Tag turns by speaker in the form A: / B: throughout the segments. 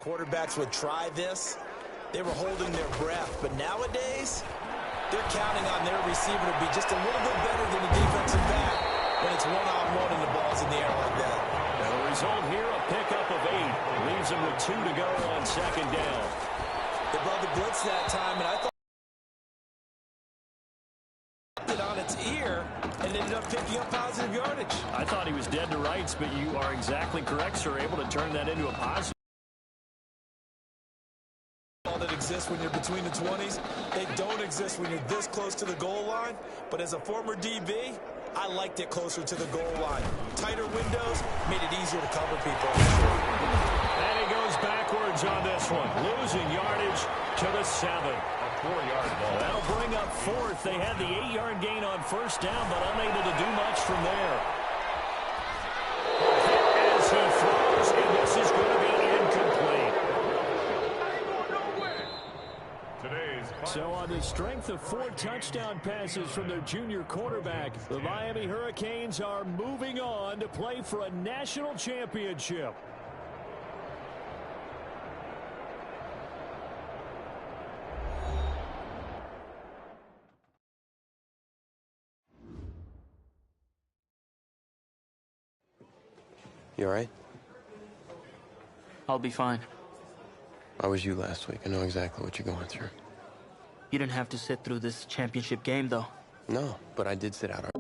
A: quarterbacks would try this, they were holding their breath. But nowadays, they're counting on their receiver to be just a little bit better than the defensive back when it's one-on-one and the ball's in the air like that.
B: Now the result here, a pickup of 8. Leaves them with 2 to go on second down.
A: They brought the blitz that time, and I thought it on its ear and ended up picking up positive yardage.
B: I thought he was dead to rights, but you are exactly correct, sir. Able to turn that into a positive.
A: That exists when you're between the 20s. They don't exist when you're this close to the goal line. But as a former DB, I liked it closer to the goal line. Tighter windows made it easier to cover people.
B: And he goes backwards on this one, losing yardage to the 7. A 4-yard ball. That'll bring up 4th. They had the 8-yard gain on first down, but unable to do much from there. As he throws, and this is going to be incomplete. So on the strength of 4 touchdown passes from their junior quarterback, the Miami Hurricanes are moving on to play for a national championship.
C: You all right?
D: I'll be fine.
C: I was you last week. I know exactly what you're going through.
D: You didn't have to sit through this championship game, though.
C: No, but I did sit out.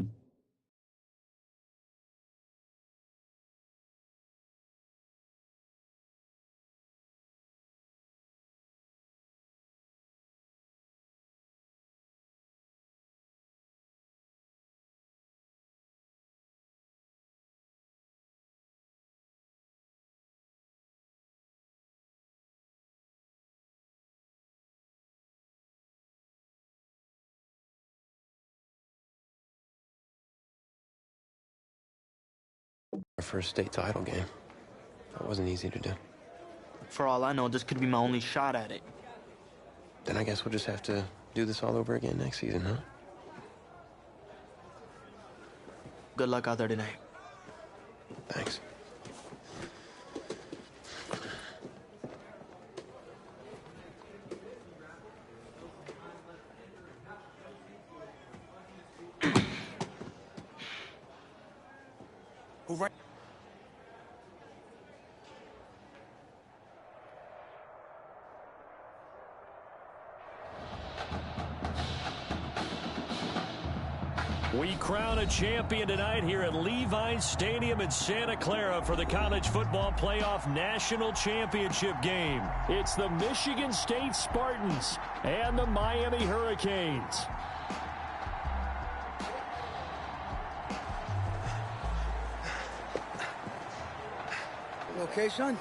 C: Our first state title game. That wasn't easy to do.
D: For all I know, this could be my only shot at it.
C: Then I guess we'll just have to do this all over again next season, huh?
D: Good luck out there tonight.
C: Thanks.
B: We crown a champion tonight here at Levi's Stadium in Santa Clara for the College Football Playoff National Championship game. It's the Michigan State Spartans and the Miami Hurricanes.
E: You okay, son?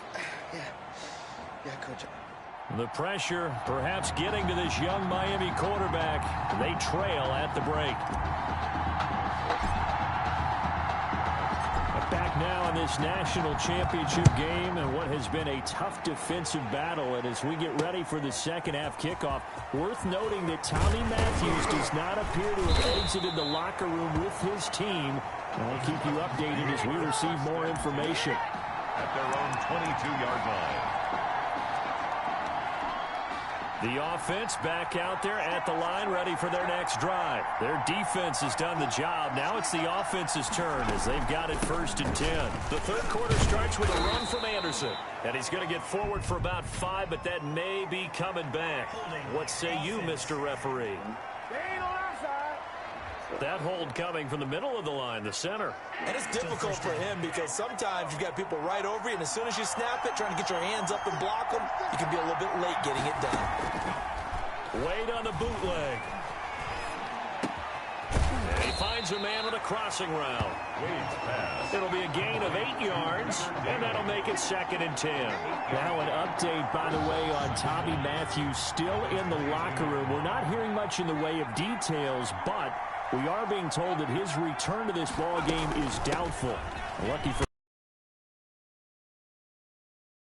E: Yeah, Coach.
B: The pressure perhaps getting to this young Miami quarterback. They trail at the break. Back now in this national championship game and what has been a tough defensive battle. And as we get ready for the second half kickoff, worth noting that Tommy Matthews does not appear to have exited the locker room with his team. And we'll keep you updated as we receive more information.
F: At their own 22-yard line.
B: The offense back out there at the line, ready for their next drive. Their defense has done the job. Now it's the offense's turn as they've got it 1st and 10. The third quarter starts with a run from Anderson. And he's going to get forward for about 5, but that may be coming back. What say you, Mr. Referee? That hold coming from the middle of the line, the center.
A: And it's difficult for him because sometimes you got people right over you, and as soon as you snap it, trying to get your hands up and block them, you can be a little bit late getting it done.
B: Wade on the bootleg. And he finds a man on a crossing route.
F: Wade's pass.
B: It'll be a gain of 8 yards, and that'll make it 2nd and 10. Now an update, by the way, on Tommy Matthews still in the locker room. We're not hearing much in the way of details, but we are being told that his return to this ball game is doubtful. Lucky for.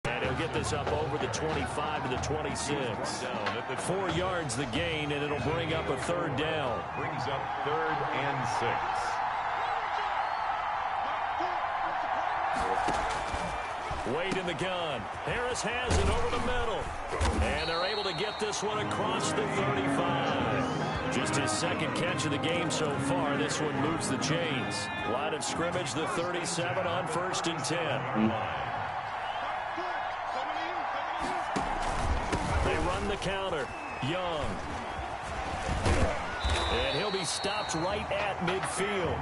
B: And he'll get this up over the 25 to the 26. 4 yards the gain, and it'll bring up a 3rd down.
F: Brings up 3rd and 6.
B: Wade in the gun. Harris has it over the middle. And they're able to get this one across the 35. Just his second catch of the game so far. This one moves the chains. Line of scrimmage, the 37 on 1st and 10. They run the counter. Young. And he'll be stopped right at midfield.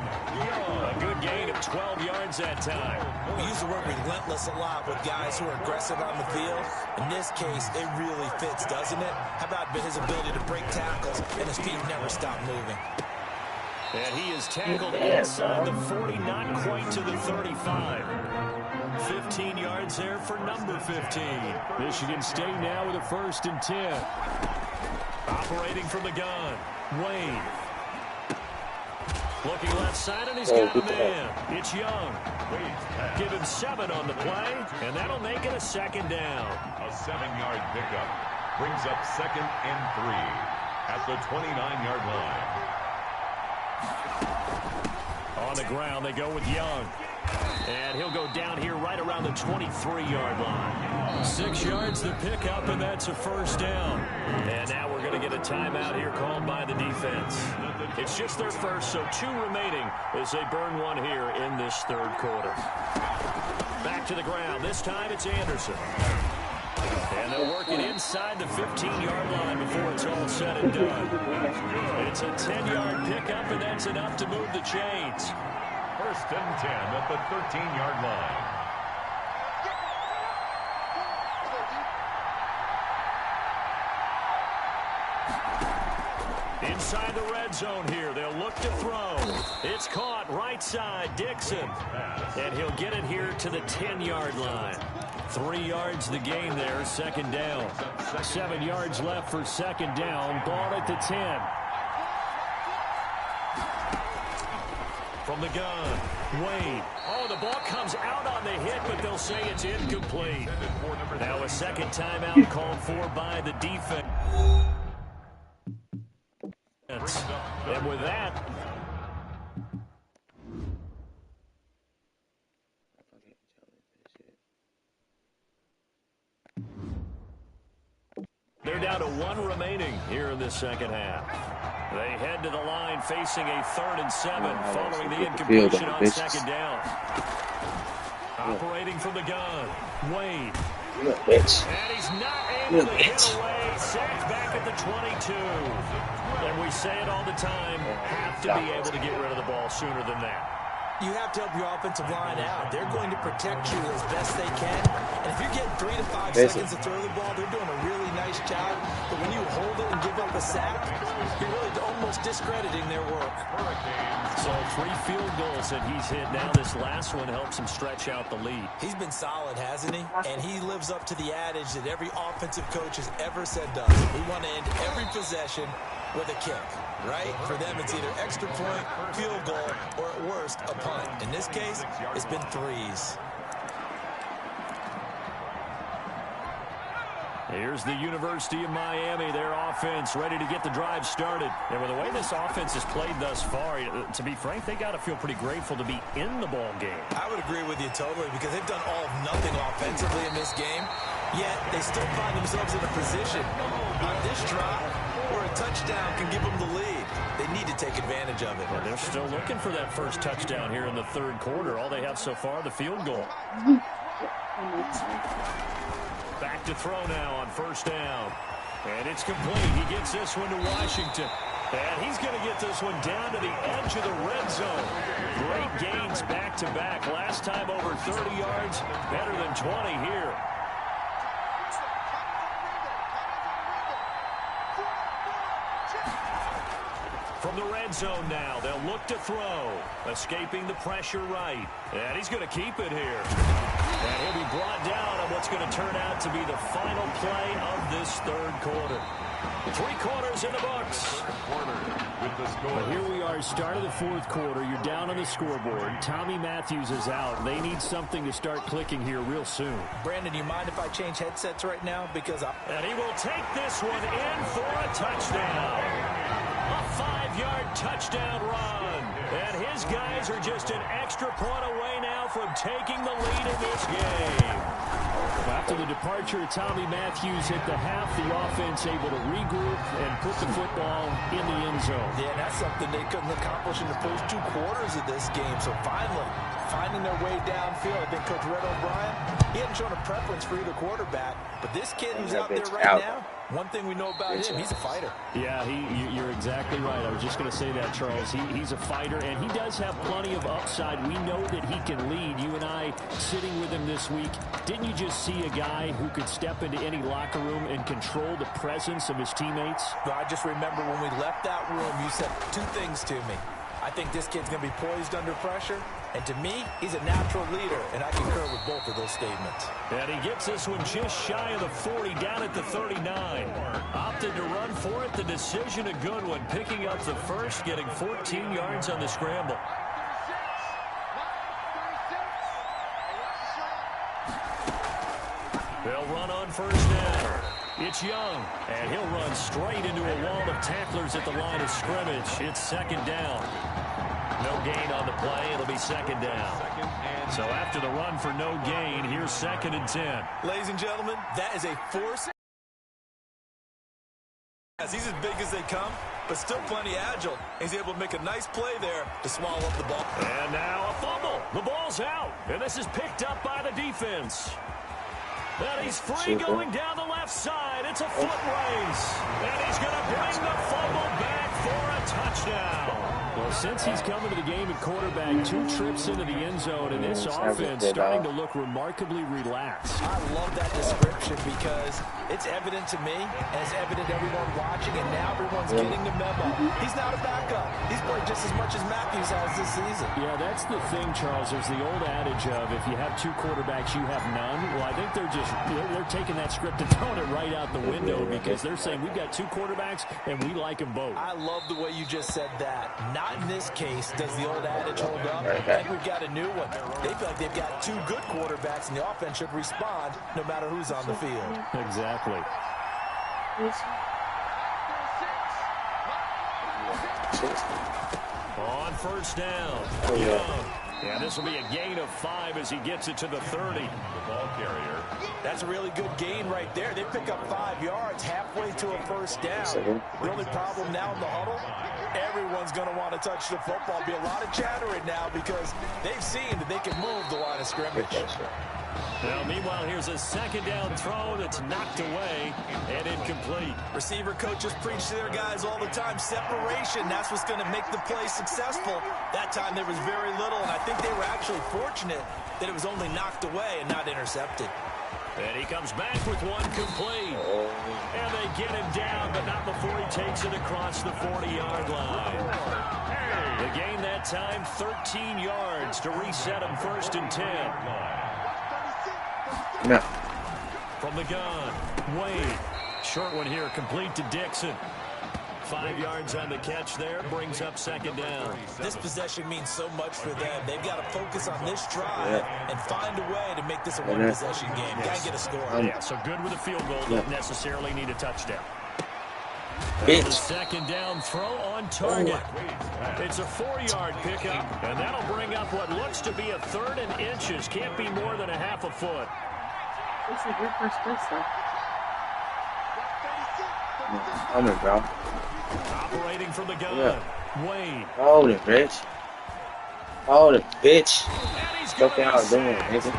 B: A good gain of 12 yards that time.
A: We use the word relentless a lot with guys who are aggressive on the field. In this case, it really fits, doesn't it? How about his ability to break tackles and his feet never stop moving?
B: And he is tackled inside the 40, not quite to the 35. 15 yards there for number 15. Michigan State now with a 1st and 10. Operating from the gun. Wade. Looking left side, and he's got a man. It's Young. Give him 7 on the play, and that'll make it a 2nd down.
F: A 7-yard pickup brings up 2nd and 3 at the 29-yard line.
B: On the ground, they go with Young. And he'll go down here right around the 23-yard line. 6 yards the pickup, and that's a 1st down. And now we're going to get a timeout here called by the defense. It's just their first, so 2 remaining as they burn one here in this 3rd quarter. Back to the ground. This time it's Anderson. And they'll work it inside the 15-yard line before it's all said and done. It's a 10-yard pickup, and that's enough to move the chains.
F: 1st and 10 at the 13-yard line.
B: Inside the red zone here. They'll look to throw. It's caught right side. Dixon. And he'll get it here to the 10-yard line. 3 yards the gain there. 2nd down. 7 yards left for 2nd down. Ball at the 10. From the gun, Wade. Oh, the ball comes out on the hit, but they'll say it's incomplete. Now a 2nd timeout called for by the defense. And with that, they're down to 1 remaining here in the 2nd half. They head to the line facing a 3rd and 7 following the incompletion on 2nd down. Operating from the gun, Wade. And he's not able to get away. Sacked back at the 22. And we say it all the time, have to be able to get rid of the ball sooner than that.
A: You have to help your offensive line out. They're going to protect you as best they can. And if you're getting 3 to 5 seconds to throw the ball, they're doing a really nice job. But when you hold it and give up a sack, you're really almost discrediting their work.
B: So 3 field goals that he's hit. Now this last one helps him stretch out the lead.
A: He's been solid, hasn't he? And he lives up to the adage that every offensive coach has ever said does. We want to end every possession with a kick, right? For them, it's either extra point, field goal, or at worst, a punt. In this case, it's been 3s.
B: Here's the University of Miami, their offense ready to get the drive started. And with the way this offense has played thus far, to be frank, they got to feel pretty grateful to be in the ball game.
A: I would agree with you totally because they've done all of nothing offensively in this game, yet they still find themselves in a position on this drive where a touchdown can give them the lead. They need to take advantage of it.
B: Well, they're still looking for that first touchdown here in the 3rd quarter. All they have so far, the field goal. Back to throw now on 1st down. And it's complete. He gets this one to Washington. And he's going to get this one down to the edge of the red zone. Great gains back-to-back. Last time over 30 yards, better than 20 here. From the red zone now, they'll look to throw. Escaping the pressure right. And he's going to keep it here. And he'll be brought down on what's going to turn out to be the final play of this 3rd quarter. 3 quarters in the books.
F: Well,
B: here we are, start of the 4th quarter. You're down on the scoreboard. Tommy Matthews is out. They need something to start clicking here real soon.
A: Brandon, do you mind if I change headsets right now? Because
B: And he will take this one in for a touchdown. A 5-yard touchdown run. And his guys are just an extra point away now from taking the lead in this game. After the departure of Tommy Matthews at the half, the offense able to regroup and put the football in the end zone.
A: Yeah, that's something they couldn't accomplish in the first 2 quarters of this game. So finally, finding their way downfield. I think Coach Red O'Brien, he hadn't shown a preference for either quarterback. But this kid who's out there right now, one thing we know about him, he's a fighter.
B: Yeah, you're exactly right. I was just going to say that, Charles. He's a fighter, and he does have plenty of upside. We know that he can lead. You and I, sitting with him this week, didn't you just see a guy who could step into any locker room and control the presence of his teammates?
A: Well, I just remember when we left that room, you said 2 things to me. I think this kid's going to be poised under pressure. And to me, he's a natural leader, and I concur with both of those statements.
B: And he gets this one just shy of the 40, down at the 39. Opted to run for it. The decision a good one. Picking up the first, getting 14 yards on the scramble. They'll run on first down. It's Young, and he'll run straight into a wall of tacklers at the line of scrimmage. It's second down. No gain on the play. It'll be second down. So after the run for no gain, here's 2nd and 10.
A: Ladies and gentlemen, that is a force. He's as big as they come, but still plenty agile. He's able to make a nice play there to swallow up the ball.
B: And now a fumble. The ball's out, and this is picked up by the defense. And he's free going down the left side. It's a foot race. And he's going to bring the fumble back for a touchdown. Well, since he's coming to the game at quarterback, 2 trips into the end zone, and this offense starting to look remarkably relaxed.
A: I love that description because it's evident to me, and it's evident to everyone watching, and now everyone's getting the memo. He's not a backup. He's played just as much as Matthews has this season.
B: Yeah, that's the thing, Charles. There's the old adage of if you have 2 quarterbacks, you have none. Well, I think they're taking that script and throwing it right out the window because they're saying we've got 2 quarterbacks, and we like them both.
A: I love the way you just said that. Not in this case does the old adage hold up. I think we've got a new one. They feel like they've got 2 good quarterbacks, and the offense should respond no matter who's on the field.
B: Exactly. On first down. Young. Yeah, this will be a gain of 5 as he gets it to the 30. The ball carrier.
A: That's a really good gain right there. They pick up 5 yards halfway to a first down. The only problem now in the huddle, everyone's going to want to touch the football. Be a lot of chattering now because they've seen that they can move the line of scrimmage.
B: Now, meanwhile, here's a second down throw that's knocked away and incomplete.
A: Receiver coaches preach to their guys all the time. Separation, that's what's going to make the play successful. That time there was very little, and I think they were actually fortunate that it was only knocked away and not intercepted.
B: And he comes back with one complete. And they get him down, but not before he takes it across the 40-yard line. The gain that time, 13 yards to reset him 1st and 10.
G: No.
B: From the gun, Wade. Short one here, complete to Dixon. 5 yards on the catch there, brings up second down.
A: This possession means so much for them. They've got to focus on this drive and find a way to make this a one-possession game. Got to get a score.
B: Yeah, so good with a field goal, don't necessarily need a touchdown.
G: Bitch.
B: The second down throw on target. It's a 4-yard pickup, and that'll bring up what looks to be a 3rd and inches. Can't be more than a half a foot.
G: This is your first place, though. Hold it, bro.
B: Operating from the gun. Wade.
G: Hold it, bitch. Hold it, bitch. What y'all doing, nigga?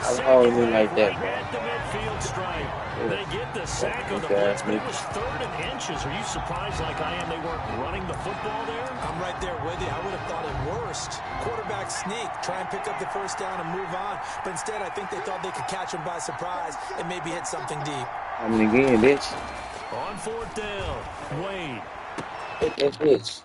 G: I'm holding you like that, bro.
B: At the midfield stripe. They get the sack on the blitz, but it was 3rd and inches. Are you surprised like I am they weren't running the football there?
A: I'm right there with you. I would have thought it worst. Quarterback sneak, try and pick up the first down and move on. But instead, I think they thought they could catch him by surprise and maybe hit something deep.
G: I'm again, bitch.
B: On 4th down, Wade.
G: Hit that bitch.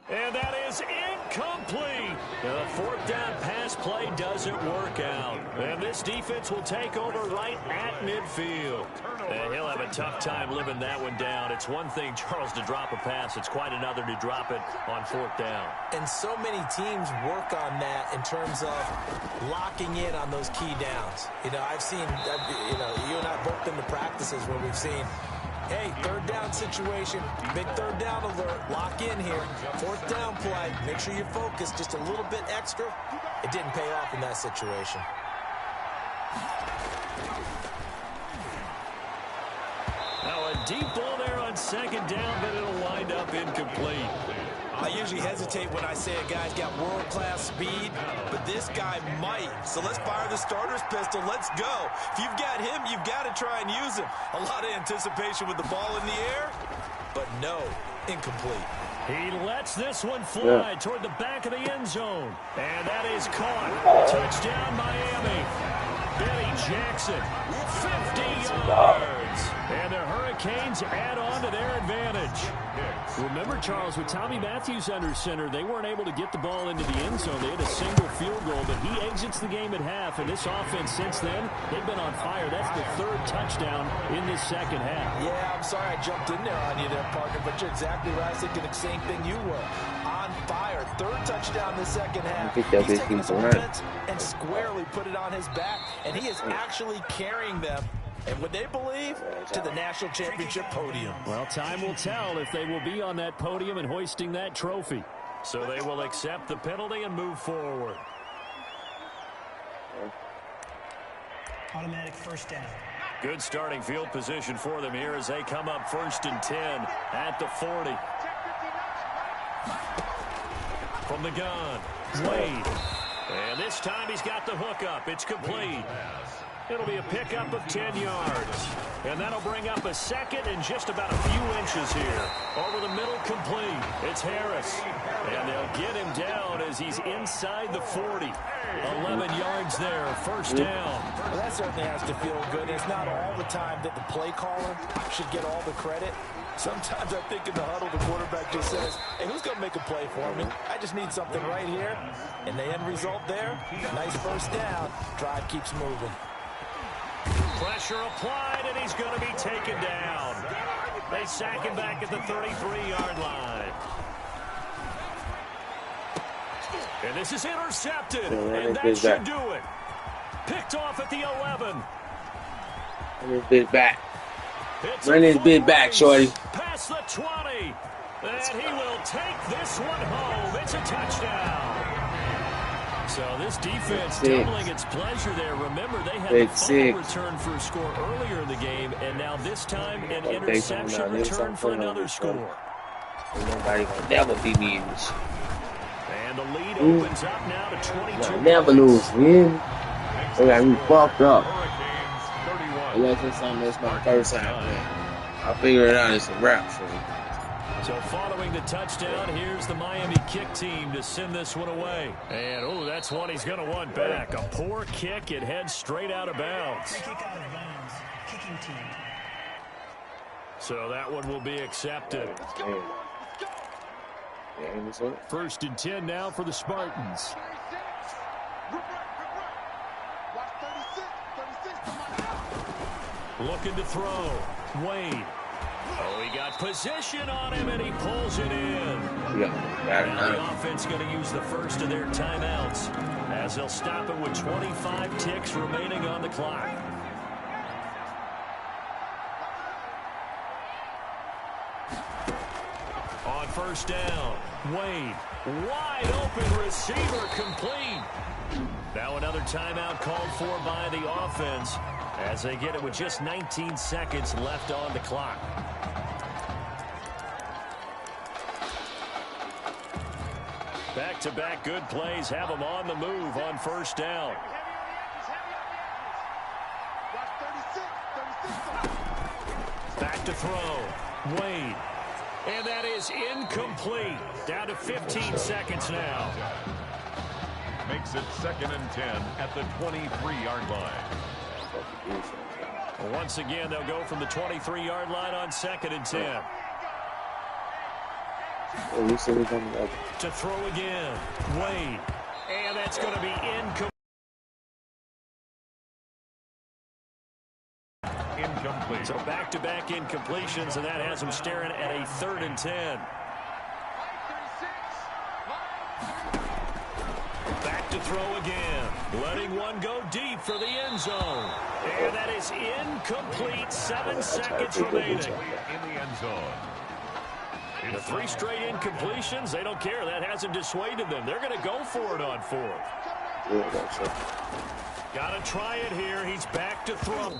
B: And that is incomplete. The 4th down pass play doesn't work out. And this defense will take over right at midfield. And he'll have a tough time living that one down. It's one thing, Charles, to drop a pass. It's quite another to drop it on 4th down.
A: And so many teams work on that in terms of locking in on those key downs. You know, I've seen, you know, you and I have both been to practices where we've seen Hey, third down situation. Big third down alert. Lock in here. Fourth down play. Make sure you're focused just a little bit extra. It didn't pay off in that situation.
B: Now a deep ball there on second down, but it'll wind up incomplete.
A: I usually hesitate when I say a guy's got world-class speed, but this guy might. So let's fire the starter's pistol. Let's go. If you've got him, you've got to try and use him. A lot of anticipation with the ball in the air, but no, incomplete.
B: He lets this one fly toward the back of the end zone. And that is caught. Touchdown, Miami. Benny Jackson, 50 yards. And the Hurricanes add on to their advantage. Remember, Charles, with Tommy Matthews under center, they weren't able to get the ball into the end zone. They had a single field goal, but he exits the game at half. And this offense since then, they've been on fire. That's the third touchdown in this second half.
A: Yeah, I'm sorry I jumped in there on you there, partner, but you're exactly right. I was thinking the same thing you were. On fire. Third touchdown in the second half. He's taking his offense and squarely put it on his back, and he is actually carrying them, and would they believe, to the national championship podium.
B: Well, time will tell if they will be on that podium and hoisting that trophy. So they will accept the penalty and move forward.
H: Automatic first down.
B: Good starting field position for them here as they come up 1st and 10 at the 40. From the gun, Wade. And this time he's got the hook up. It's complete. It'll be a pickup of 10 yards. And that'll bring up a second and just about a few inches here. Over the middle, complete. It's Harris. And they'll get him down as he's inside the 40. 11 yards there, first down.
A: Well, that certainly has to feel good. It's not all the time that the play caller should get all the credit. Sometimes I think in the huddle, the quarterback just says, hey, who's going to make a play for me? I just need something right here. And the end result there, nice first down. Drive keeps moving.
B: Pressure applied, and he's going to be taken down. They sack him back at the 33-yard line. And this is intercepted, and that should do it. Picked off at the 11.
G: Run this bitch back. Run this bitch back, shorty.
B: Past the 20. And he will take this one home. It's a touchdown. So this defense doubling its pleasure there. Remember, they had a fumble return for a score earlier in the game, and now this time an interception return for another score.
G: Nobody will never beat me in this.
B: And the lead opens up now to 22.
G: I'll never lose, man. They got me fucked up. Unless it's something that's my first time, man. I'll figure it out. It's a wrap for me.
B: So following the touchdown, here's the Miami kick team to send this one away. And, oh, that's one he's going to want back. A poor kick. It heads straight out of bounds.
H: Free kick out of bounds. Kicking team.
B: So that one will be accepted. First and 10 now for the Spartans. Looking to throw. Wade. Oh, he got position on him, and he pulls it in. And the offense going to use the first of their timeouts as they'll stop it with 25 ticks remaining on the clock. On first down, Wade. Wide open receiver, complete. Now another timeout called for by the offense as they get it with just 19 seconds left on the clock. Back-to-back good plays have them on the move on first down. Back to throw. Wade. And that is incomplete. Down to 15 seconds now.
F: Makes it 2nd and 10 at the 23-yard line.
B: Once again, they'll go from the 23-yard line on 2nd and 10. To throw again. Wade. And that's going to be incomplete. So back-to-back incompletions, and that has them staring at a 3rd and 10. Back to throw again. Letting one go deep for the end zone. And that is incomplete. 7 seconds remaining.
F: In the end zone.
B: The 3 straight incompletions, they don't care. That hasn't dissuaded them. They're going to go for it on 4th. Got to try it here. He's back to throw.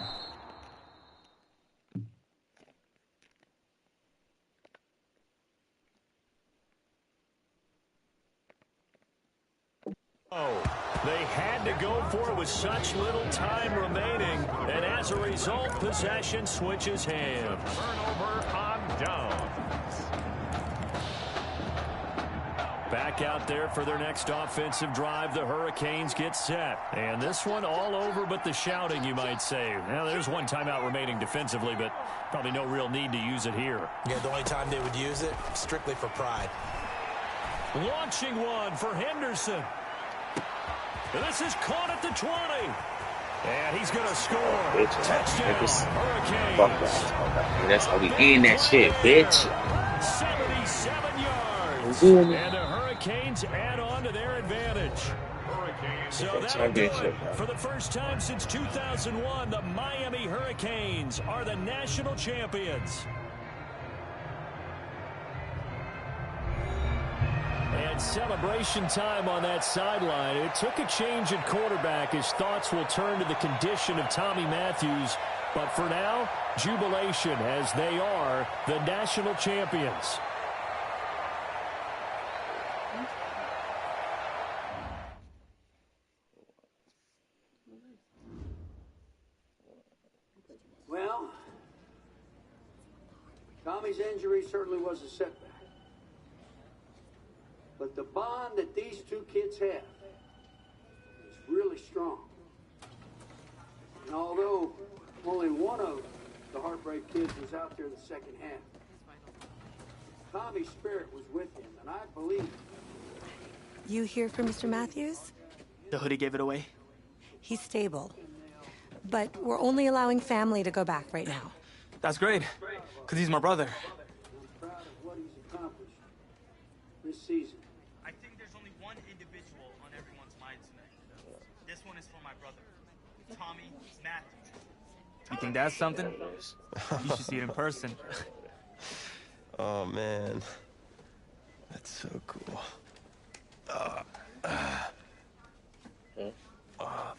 B: Oh, they had to go for it with such little time remaining, and as a result, possession switches hands.
F: Turnover on downs.
B: Back out there for their next offensive drive, the Hurricanes get set. And this one all over but the shouting, you might say. Now, there's one timeout remaining defensively, but probably no real need to use it here.
A: Yeah, the only time they would use it, strictly for pride.
B: Launching one for Henderson. This is caught at the 20. And he's going to score. Touchdown, Hurricanes.
G: Fuck that. That's how we end that shit, bitch.
B: 77 yards.
G: And
B: the Hurricanes add on to their advantage. So that'll do it. For the first time since 2001, the Miami Hurricanes are the national champions. And celebration time on that sideline. It took a change at quarterback as thoughts will turn to the condition of Tommy Matthews. But for now, jubilation as they are the national champions.
E: Well, Tommy's injury certainly was a setback. But the bond that these two kids have is really strong. And although only one of the Heartbreak Kids was out there the second half, Tommy's spirit was with him, and I believe.
I: You hear from Mr. Matthews?
D: The hoodie gave it away.
I: He's stable. But we're only allowing family to go back right now.
D: That's great, because he's my brother.
E: I'm proud of what he's accomplished this season.
J: I think there's only one individual on everyone's mind tonight. This one is for my brother, Tommy Matthews.
D: You think that's something? You should see it in person.
C: Oh, man. That's so cool.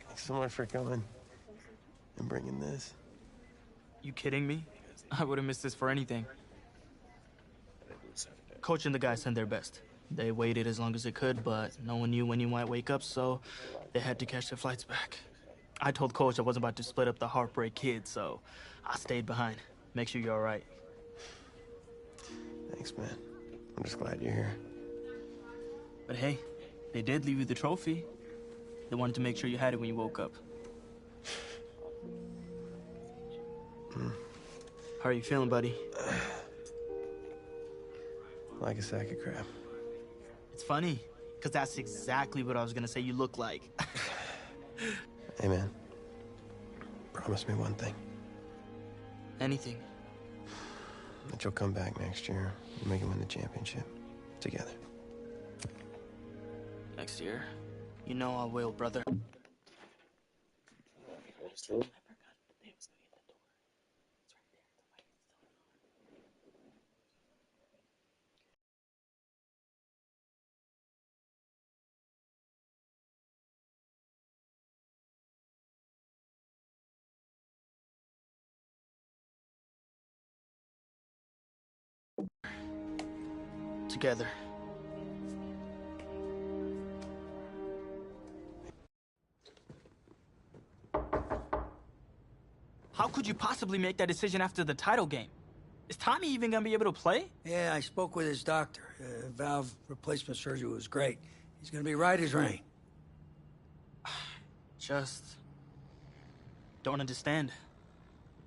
C: Thanks so much for coming and bringing this.
D: You kidding me? I wouldn't miss this for anything. Coach and the guys sent their best. They waited as long as they could, but no one knew when you might wake up, so they had to catch their flights back. I told Coach I wasn't about to split up the Heartbreak Kids, so I stayed behind. Make sure you're all right.
C: Thanks, man. I'm just glad you're here.
D: But hey, they did leave you the trophy. They wanted to make sure you had it when you woke up. How are you feeling, buddy?
C: Like a sack of crap.
D: It's funny, because that's exactly what I was going to say you look like.
C: Hey, man. Promise me one thing.
D: Anything.
C: That you'll come back next year and make it win the championship. Together.
D: Next year? You know I will, brother. Together. How could you possibly make that decision after the title game? Is Tommy even gonna be able to play?
E: Yeah, I spoke with his doctor. Valve replacement surgery was great. He's gonna be right as rain.
D: Just don't understand.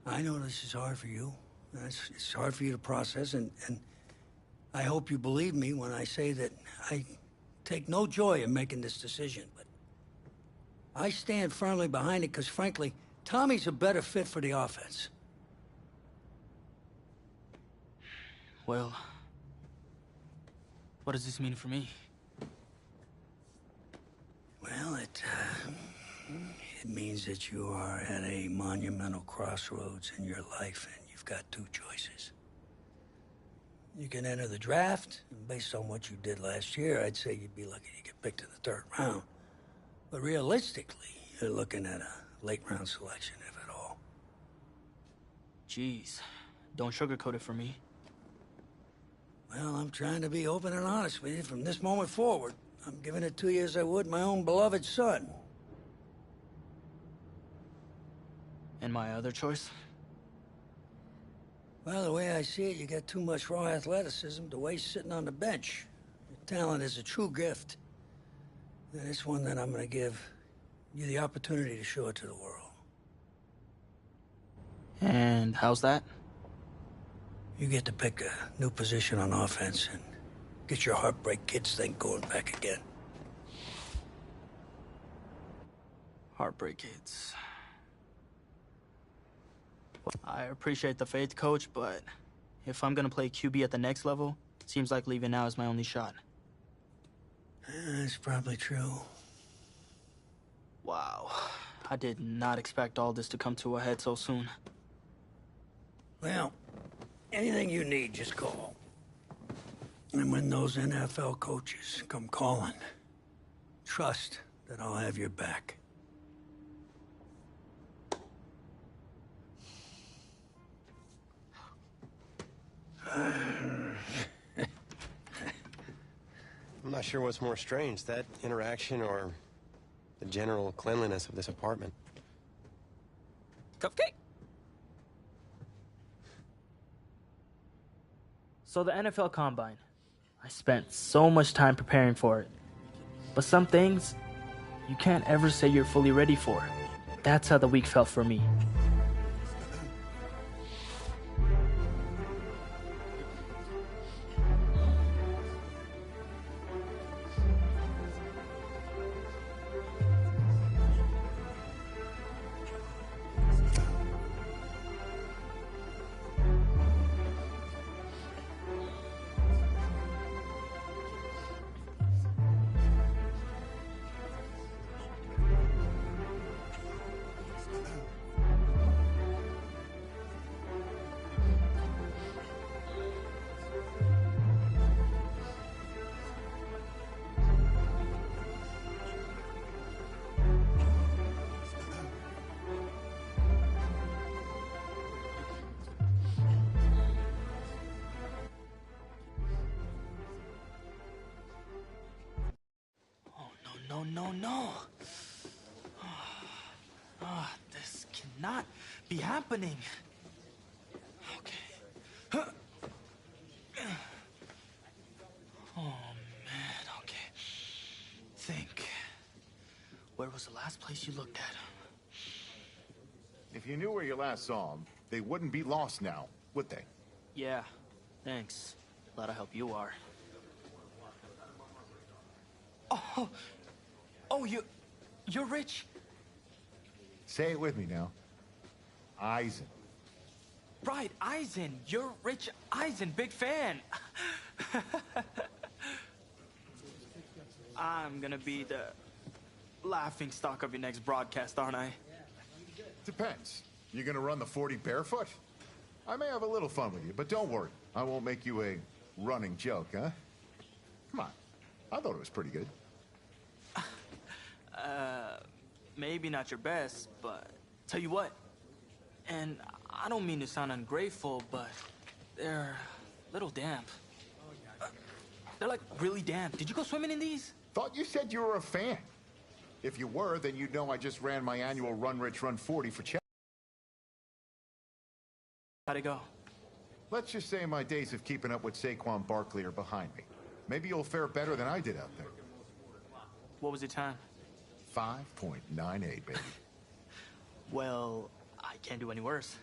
E: I know this is hard for you. It's hard for you to process, and I hope you believe me when I say that I take no joy in making this decision, but I stand firmly behind it because, frankly, Tommy's a better fit for the offense.
D: Well, what does this mean for me?
E: Well, it means that you are at a monumental crossroads in your life, and you've got two choices. You can enter the draft, and based on what you did last year, I'd say you'd be lucky to get picked in the third round. But realistically, you're looking at a late-round selection, if at all.
D: Jeez, don't sugarcoat it for me.
E: Well, I'm trying to be open and honest with you from this moment forward. I'm giving it to you as I would my own beloved son.
D: And my other choice?
E: Well, the way I see it, you got too much raw athleticism to waste sitting on the bench. Your talent is a true gift. And it's one that I'm going to give you the opportunity to show it to the world.
D: And how's that?
E: You get to pick a new position on offense and get your Heartbreak Kids thing going back again.
D: Heartbreak Kids. I appreciate the faith, Coach, but if I'm gonna play QB at the next level, seems like leaving now is my only shot.
E: That's probably true.
D: Wow. I did not expect all this to come to a head so soon.
E: Well, anything you need, just call. And when those NFL coaches come calling, trust that I'll have your back.
C: I'm not sure what's more strange, that interaction or the general cleanliness of this apartment.
D: Cupcake! So the NFL Combine. I spent so much time preparing for it. But some things, you can't ever say you're fully ready for. That's how the week felt for me. No. This cannot be happening. Okay. Oh, man, okay. Think. Where was the last place you looked at?
K: If you knew where you last saw them, they wouldn't be lost now, would they?
D: Yeah, thanks. Glad I help you are. Oh, you're rich?
K: Say it with me now. Eisen.
D: Right, Eisen. You're Rich Eisen, big fan. I'm gonna be the laughing stock of your next broadcast, aren't I?
K: Depends. You gonna run the 40 barefoot? I may have a little fun with you, but don't worry. I won't make you a running joke, huh? Come on. I thought it was pretty good.
D: Maybe not your best, but tell you what. And I don't mean to sound ungrateful, but they're a little damp. They're like really damp. Did you go swimming in these?
K: Thought you said you were a fan. If you were, then you'd know I just ran my annual Run Rich Run 40 for Chelsea.
D: How'd it go?
K: Let's just say my days of keeping up with Saquon Barkley are behind me. Maybe you'll fare better than I did out there.
D: What was your time?
K: 5.98, baby.
D: Well, I can't do any worse.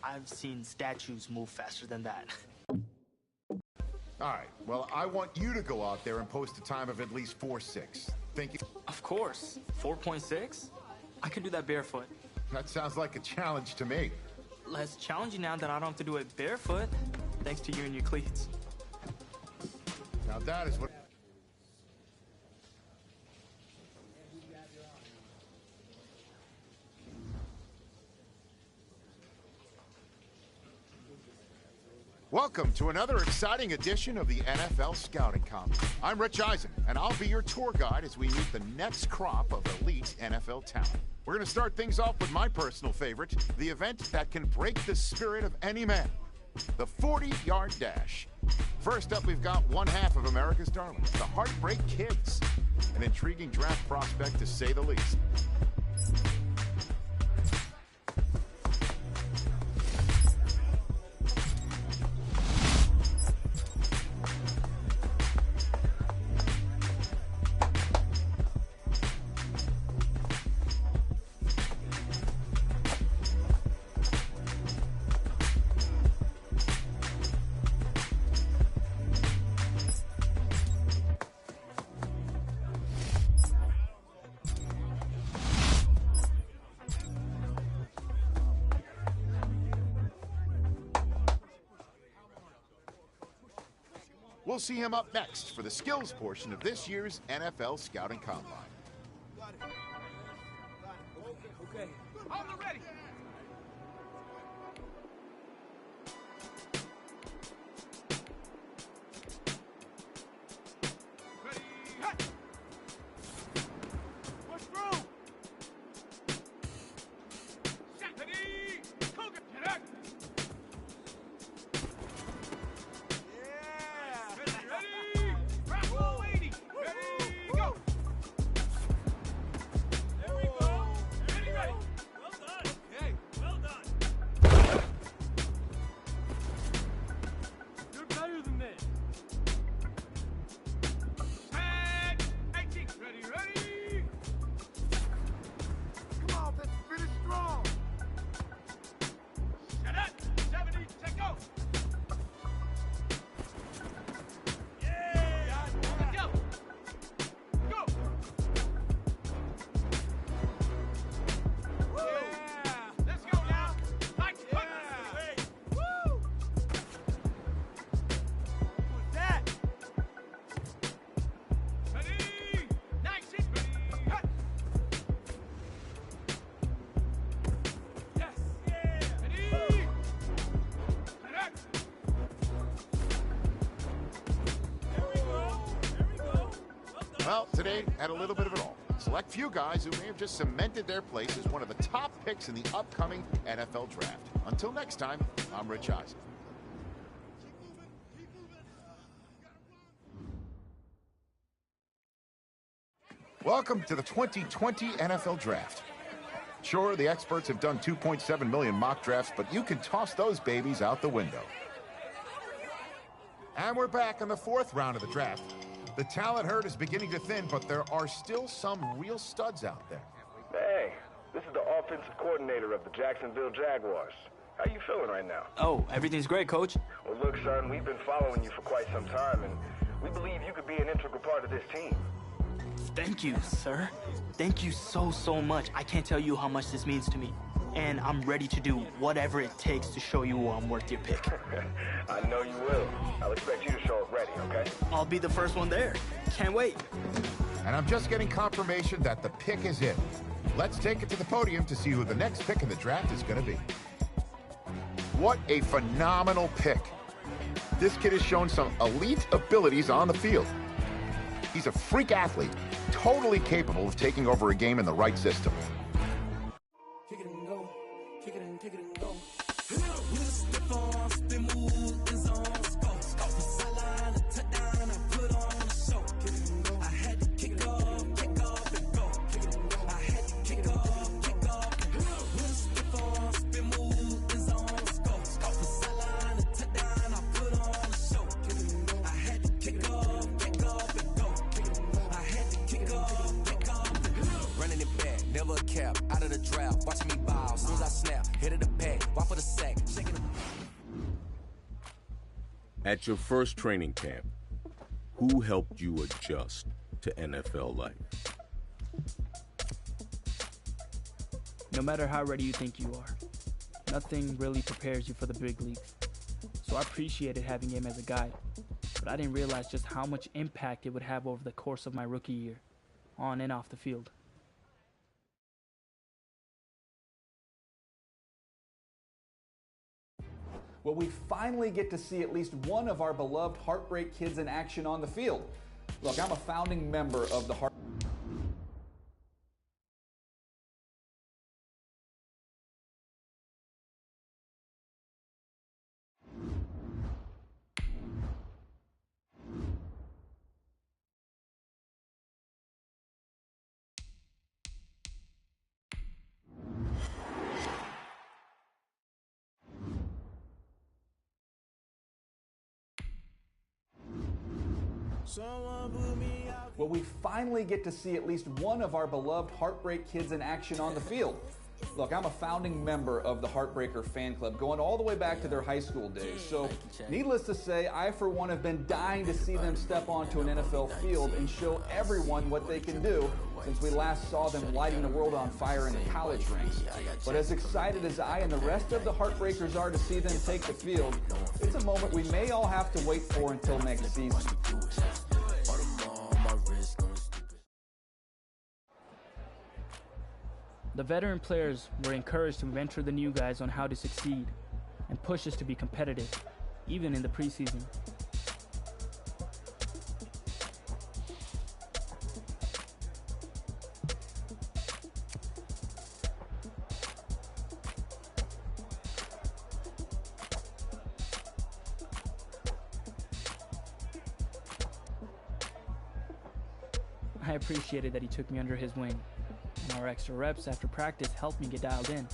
D: I've seen statues move faster than that.
K: All right, well, I want you to go out there and post a time of at least 4.6. Think you...
D: Of course. 4.6? I can do that barefoot.
K: That sounds like a challenge to me.
D: Less challenging now that I don't have to do it barefoot, thanks to you and your cleats.
K: Now that is what... Welcome to another exciting edition of the NFL Scouting Combine. I'm Rich Eisen, and I'll be your tour guide as we meet the next crop of elite NFL talent. We're going to start things off with my personal favorite, the event that can break the spirit of any man, the 40-yard dash. First up, we've got one half of America's darlings, the Heartbreak Kids, an intriguing draft prospect to say the least. We'll see him up next for the skills portion of this year's NFL Scouting Combine.
L: Okay. On the ready. Ready, hut. Push through. Shot. Ready, Cougar. Get up.
K: Well, today had a little bit of it all. Select few guys who may have just cemented their place as one of the top picks in the upcoming NFL Draft. Until next time, I'm Rich Eisen. Welcome to the 2020 NFL Draft. Sure, the experts have done 2.7 million mock drafts, but you can toss those babies out the window. And we're back in the fourth round of the draft. The talent herd is beginning to thin, but there are still some real studs out there.
M: Hey, this is the offensive coordinator of the Jacksonville Jaguars. How you feeling right now?
D: Oh, everything's great, Coach.
M: Well, look, son, we've been following you for quite some time, and we believe you could be an integral part of this team.
D: Thank you, sir. Thank you so much. I can't tell you how much this means to me. And I'm ready to do whatever it takes to show you I'm worth your pick.
M: I know you will. I'll expect you to show up ready, okay?
D: I'll be the first one there. Can't wait.
K: And I'm just getting confirmation that the pick is in. Let's take it to the podium to see who the next pick in the draft is going to be. What a phenomenal pick. This kid has shown some elite abilities on the field. He's a freak athlete, totally capable of taking over a game in the right system.
L: Kick it and go. Kick it and kick it and go. Out of the draft, watch me bow. As soon as I snap, hit of the pack, why for the sack, shaking.
N: At your first training camp, who helped you adjust to NFL life?
D: No matter how ready you think you are, nothing really prepares you for the big leagues. So I appreciated having him as a guide, but I didn't realize just how much impact it would have over the course of my rookie year, on and off the field.
O: Will we finally get to see at least one of our beloved Heartbreak Kids in action on the field? Look, I'm a founding member of the Will we finally get to see at least one of our beloved Heartbreak Kids in action on the field? Look, I'm a founding member of the Heartbreaker fan club, going all the way back to their high school days. So, needless to say, I for one have been dying to see them step onto an NFL field and show everyone what they can do since we last saw them lighting the world on fire in the college ranks. But as excited as I and the rest of the Heartbreakers are to see them take the field, it's a moment we may all have to wait for until next season.
D: The veteran players were encouraged to mentor the new guys on how to succeed and push us to be competitive, even in the preseason. I appreciated that he took me under his wing, and our extra reps after practice helped me get dialed in.